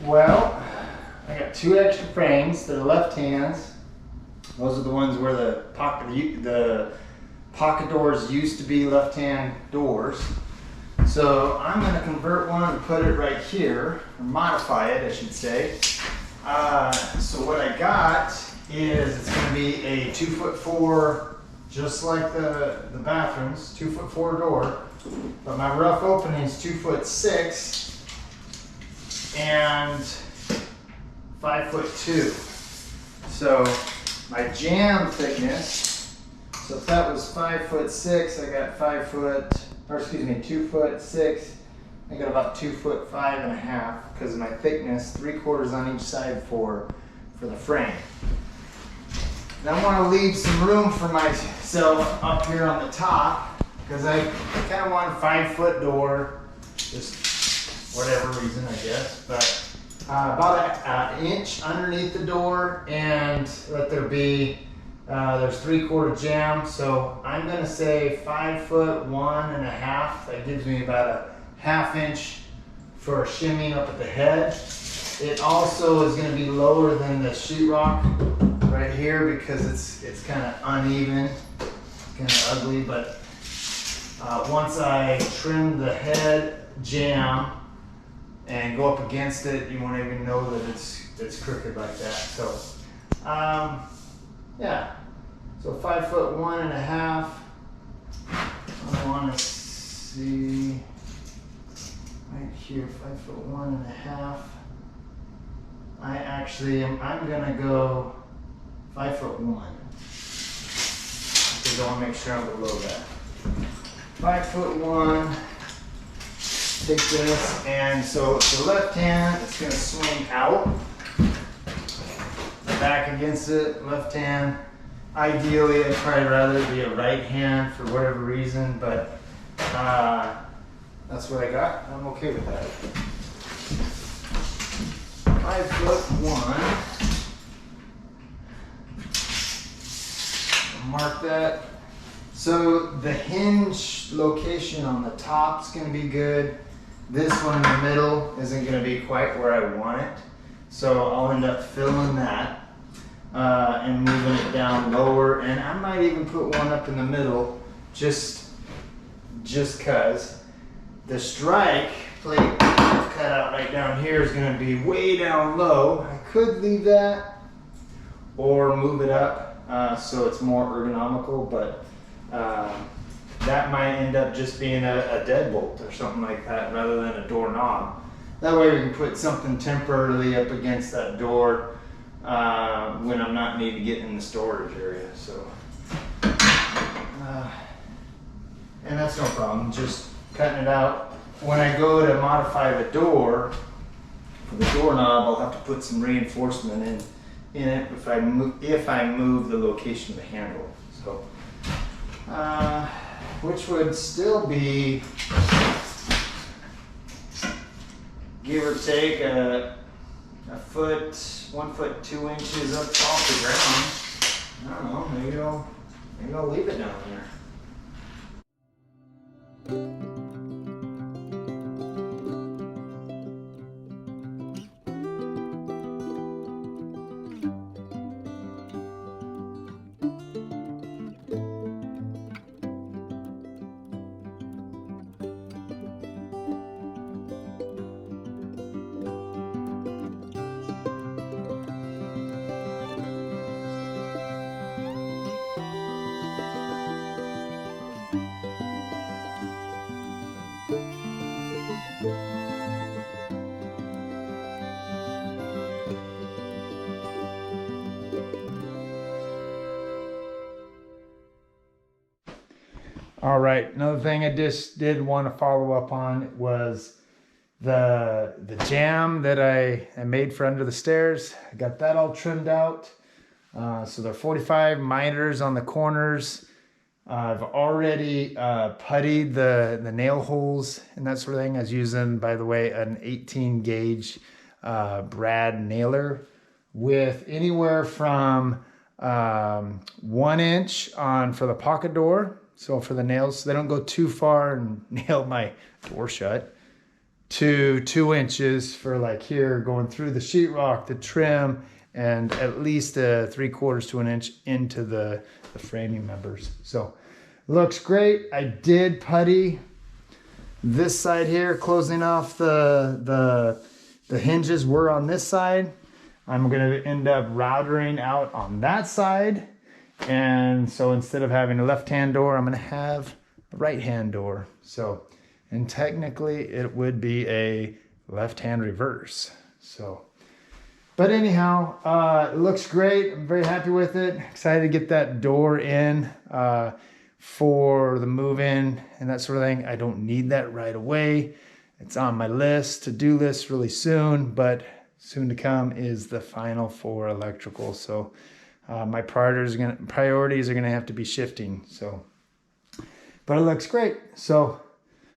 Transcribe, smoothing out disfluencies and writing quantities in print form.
Well, I got two extra frames. They're left hands. Those are the ones where the pocket doors used to be left hand doors. So I'm going to convert one and put it right here, or modify it, I should say. So what I got is it's going to be a 2'4", just like the bathrooms, 2'4" door. But my rough opening is 2'6" and 5'2". So my jam thickness, so if that was 5'6", I got 2'6", I got about 2'5.5" because of my thickness, 3/4 on each side for the frame. Then I want to leave some room for myself up here on the top because I kind of want a 5-foot door, just whatever reason I guess, but about an inch underneath the door, and let there be there's 3/4 jam, so I'm going to say 5'1.5". That gives me about a 1/2 inch for shimming up at the head. It also is going to be lower than the sheetrock right here because it's kind of uneven, kind of ugly. But once I trim the head jam and go up against it, you won't even know that it's crooked like that. So yeah, so 5'1.5". I want to see right here, 5'1.5". I'm gonna go 5'1", because I want to make sure I'm below that. 5'1". Take this, and so the left hand, it's going to swing out, back against it, left hand. Ideally, I'd probably rather it be a right hand for whatever reason, but that's what I got. I'm okay with that. 5'1". I'll mark that. So the hinge location on the top is going to be good. This one in the middle isn't going to be quite where I want it. So I'll end up filling that and moving it down lower. And I might even put one up in the middle just cause. The strike plate cut out right down here is going to be way down low. I could leave that or move it up so it's more ergonomical, but that might end up just being a deadbolt or something like that rather than a doorknob. That way we can put something temporarily up against that door when I'm not needing to get in the storage area. So, and that's no problem, just cutting it out. When I go to modify the door, for the doorknob, I'll have to put some reinforcement in it if I move the location of the handle. So. Which would still be, give or take, a foot, 1 foot 2 inches up off the ground. I don't know, maybe I'll leave it down there. All right, another thing I just did want to follow up on was the jamb that I made for under the stairs. I got that all trimmed out. So they're 45 miters on the corners. I've already puttied the nail holes and that sort of thing. I was using, by the way, an 18 gauge brad nailer with anywhere from 1 inch on for the pocket door. So for the nails, so they don't go too far and nail my door shut. to 2 inches for like here going through the sheetrock, the trim, and at least 3/4 to an inch into the framing members. So looks great. I did putty this side here, closing off the hinges were on this side. I'm gonna end up routering out on that side. And so instead of having a left-hand door, I'm gonna have a right-hand door. So, and technically it would be a left-hand reverse. So, but anyhow, it looks great. I'm very happy with it. Excited to get that door in for the move-in and that sort of thing. I don't need that right away. It's on my list, to-do list really soon, but soon to come is the final for electrical. So my priorities are gonna have to be shifting. So, but it looks great. So